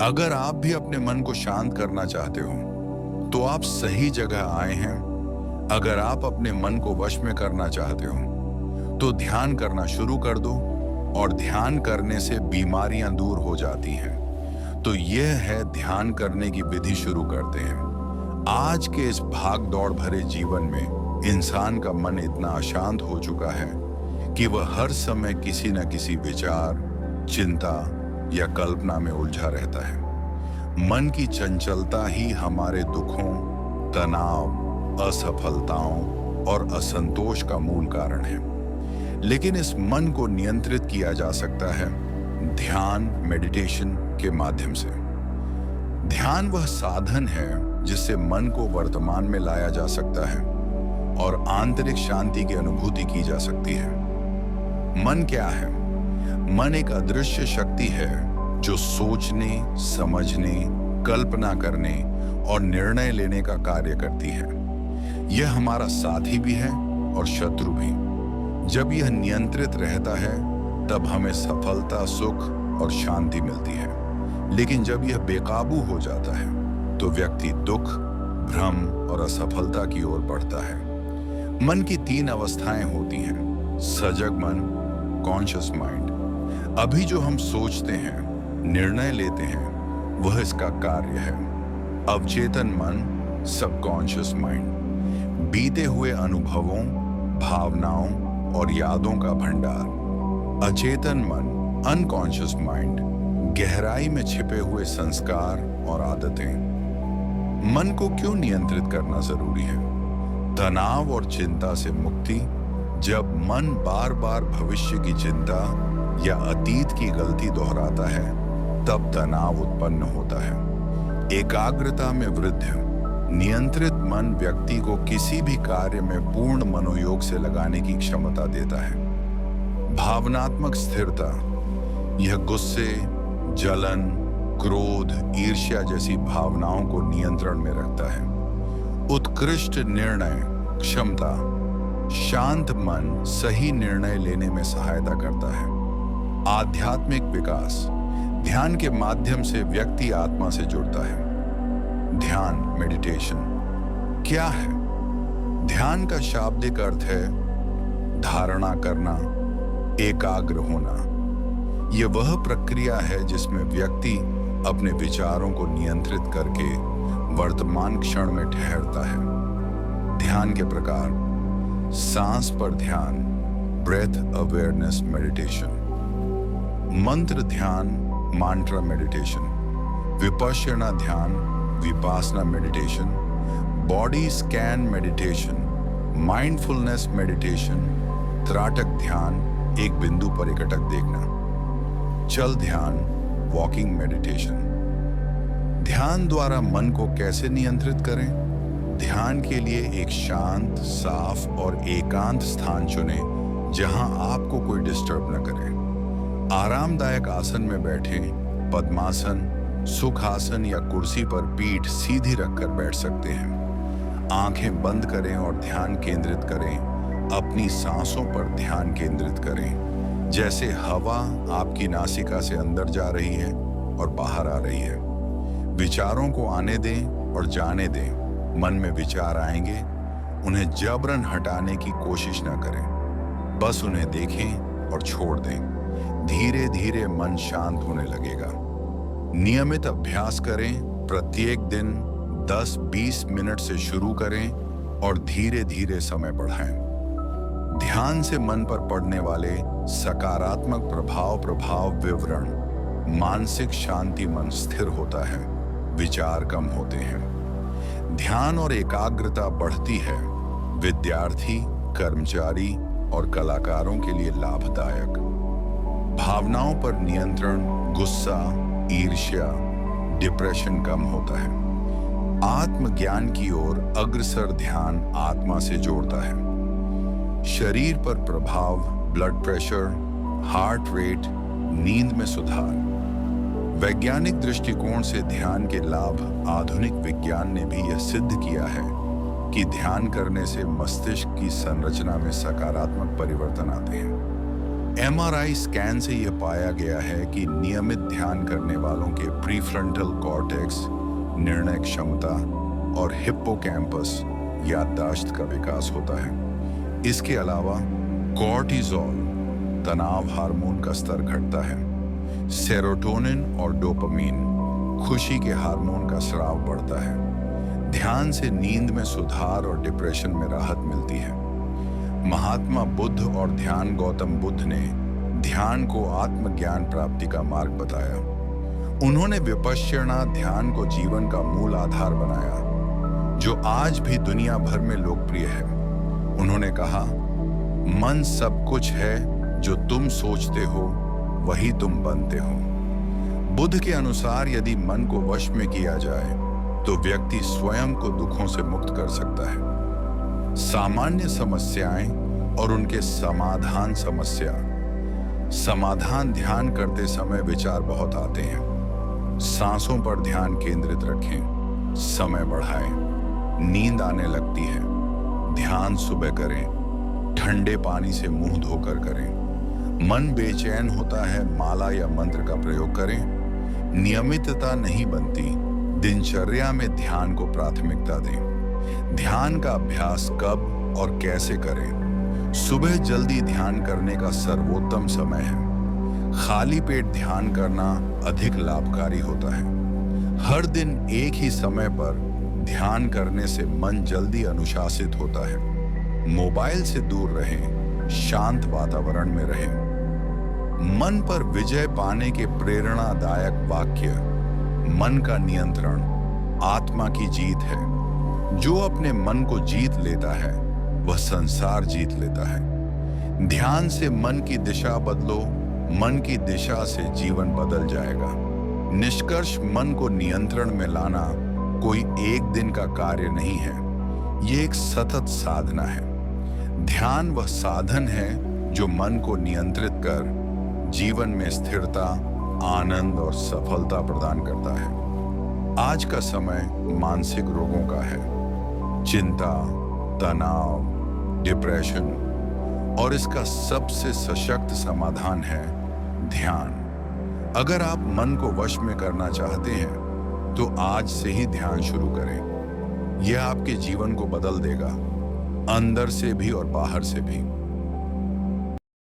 अगर आप भी अपने मन को शांत करना चाहते हो, तो आप सही जगह आए हैं। अगर आप अपने मन को वश में करना चाहते हो, तो ध्यान करना शुरू कर दो और ध्यान करने से बीमारियां दूर हो जाती हैं। तो यह है ध्यान करने की विधि। शुरू करते हैं। आज के इस भाग दौड़ भरे जीवन में इंसान का मन इतना अशांत हो चुका है कि वह हर समय किसी न किसी विचार, चिंता या कल्पना में उलझा रहता है। मन की चंचलता ही हमारे दुखों, तनाव, असफलताओं और असंतोष का मूल कारण है। लेकिन इस मन को नियंत्रित किया जा सकता है ध्यान, मेडिटेशन के माध्यम से। ध्यान वह साधन है जिससे मन को वर्तमान में लाया जा सकता है और आंतरिक शांति की अनुभूति की जा सकती है। मन क्या है? मन एक अदृश्य शक्ति है जो सोचने, समझने, कल्पना करने और निर्णय लेने का कार्य करती है। यह हमारा साथी भी है और शत्रु भी। जब यह नियंत्रित रहता है, तब हमें सफलता, सुख और शांति मिलती है। लेकिन जब यह बेकाबू हो जाता है, तो व्यक्ति दुख, भ्रम और असफलता की ओर बढ़ता है। मन की 3 अवस्थाएं होती हैं: सजग मन, कॉन्शियस माइंड। अभी जो हम सोचते हैं, निर्णय लेते हैं, वह इसका कार्य है। अवचेतन मन, सबकॉन्शियस माइंड, बीते हुए अनुभवों, भावनाओं और यादों का भंडार। अचेतन मन, अनकॉन्शियस माइंड, गहराई में छिपे हुए संस्कार और आदतें। मन को क्यों नियंत्रित करना जरूरी है? तनाव और चिंता से मुक्ति। जब मन बार बार भविष्य की चिंता या अतीत की गलती दोहराता है, तब तनाव उत्पन्न होता है। एकाग्रता में वृद्धि। नियंत्रित मन व्यक्ति को किसी भी कार्य में पूर्ण मनोयोग से लगाने की क्षमता देता है। भावनात्मक स्थिरता। यह गुस्से, जलन, क्रोध, ईर्ष्या जैसी भावनाओं को नियंत्रण में रखता है। उत्कृष्ट निर्णय क्षमता। शांत मन सही निर्णय लेने में सहायता करता है। आध्यात्मिक विकास। ध्यान के माध्यम से व्यक्ति आत्मा से जुड़ता है। ध्यान, मेडिटेशन क्या है? ध्यान का शाब्दिक अर्थ है धारणा करना, एकाग्र होना। यह वह प्रक्रिया है जिसमें व्यक्ति अपने विचारों को नियंत्रित करके वर्तमान क्षण में ठहरता है। ध्यान के प्रकार: सांस पर ध्यान, ब्रेथ अवेयरनेस मेडिटेशन। मंत्र ध्यान, मांट्रा मेडिटेशन। विपश्यना ध्यान, Vipassana meditation. Body scan meditation, mindfulness meditation. त्राटक ध्यान, एक बिंदु पर एकटक देखना। चल ध्यान, वॉकिंग मेडिटेशन। ध्यान द्वारा मन को कैसे नियंत्रित करें? ध्यान के लिए एक शांत, साफ और एकांत स्थान चुनें जहां आपको कोई डिस्टर्ब न करे। आरामदायक आसन में बैठें। पद्मासन, सुखासन या कुर्सी पर पीठ सीधी रखकर बैठ सकते हैं। आंखें बंद करें और ध्यान केंद्रित करें। अपनी सांसों पर ध्यान केंद्रित करें, जैसे हवा आपकी नासिका से अंदर जा रही है और बाहर आ रही है। विचारों को आने दें और जाने दें। मन में विचार आएंगे, उन्हें जबरन हटाने की कोशिश न करें। बस उन्हें देखें और छोड़ दें। धीरे धीरे मन शांत होने लगेगा। नियमित अभ्यास करें। प्रत्येक दिन 10-20 मिनट से शुरू करें और धीरे धीरे समय बढ़ाएं। ध्यान से मन पर पड़ने वाले सकारात्मक प्रभाव विवरण। मानसिक शांति, मन स्थिर होता है, विचार कम होते हैं। ध्यान और एकाग्रता बढ़ती है। विद्यार्थी, कर्मचारी और कलाकारों के लिए लाभदायक। भावनाओं पर नियंत्रण। गुस्सा, ईर्ष्या, डिप्रेशन कम होता है। आत्मज्ञान की ओर अग्रसर ध्यान आत्मा से जोड़ता है। शरीर पर प्रभाव। ब्लड प्रेशर, हार्ट रेट, नींद में सुधार। वैज्ञानिक दृष्टिकोण से ध्यान के लाभ। आधुनिक विज्ञान ने भी यह सिद्ध किया है कि ध्यान करने से मस्तिष्क की संरचना में सकारात्मक परिवर्तन आते हैं। एमआरआई स्कैन से यह पाया गया है कि नियमित ध्यान करने वालों के प्रीफ्रंटल कॉर्टेक्स, निर्णय क्षमता और हिप्पोकैम्पस याददाश्त का विकास होता है। इसके अलावा कॉर्टिसोल तनाव हार्मोन का स्तर घटता है। सेरोटोनिन और डोपामीन खुशी के हार्मोन का स्राव बढ़ता है। ध्यान से नींद में सुधार और डिप्रेशन में राहत मिलती है। महात्मा बुद्ध और ध्यान गौतम बुद्ध ने ध्यान को आत्मज्ञान प्राप्ति का मार्ग बताया। उन्होंने विपश्यना ध्यान को जीवन का मूल आधार बनाया, जो आज भी दुनिया भर में लोकप्रिय है। उन्होंने कहा, मन सब कुछ है, जो तुम सोचते हो वही तुम बनते हो। बुद्ध के अनुसार यदि मन को वश में किया जाए तो व्यक्ति स्वयं को दुखों से मुक्त कर सकता है। सामान्य समस्याएं और उनके समाधान ध्यान करते समय विचार बहुत आते हैं। सांसों पर ध्यान केंद्रित रखें, समय बढ़ाएं, नींद आने लगती है, ध्यान सुबह करें, ठंडे पानी से मुंह धोकर करें। मन बेचैन होता है, माला या मंत्र का प्रयोग करें। नियमितता नहीं बनती, दिनचर्या में ध्यान को प्राथमिकता दें। ध्यान का अभ्यास कब और कैसे करें? सुबह जल्दी ध्यान करने का सर्वोत्तम समय है। खाली पेट ध्यान करना अधिक लाभकारी होता है। हर दिन एक ही समय पर ध्यान करने से मन जल्दी अनुशासित होता है। मोबाइल से दूर रहें, शांत वातावरण में रहें। मन पर विजय पाने के प्रेरणादायक वाक्य। मन का नियंत्रण आत्मा की जीत है। जो अपने मन को जीत लेता है वह संसार जीत लेता है। ध्यान से मन की दिशा बदलो, मन की दिशा से जीवन बदल जाएगा। निष्कर्ष, मन को नियंत्रण में लाना कोई एक दिन का कार्य नहीं है, ये एक सतत साधना है। ध्यान वह साधन है जो मन को नियंत्रित कर जीवन में स्थिरता, आनंद और सफलता प्रदान करता है। आज का समय मानसिक रोगों का है। चिंता, तनाव, डिप्रेशन, और इसका सबसे सशक्त समाधान है ध्यान। अगर आप मन को वश में करना चाहते हैं तो आज से ही ध्यान शुरू करें। यह आपके जीवन को बदल देगा, अंदर से भी और बाहर से भी।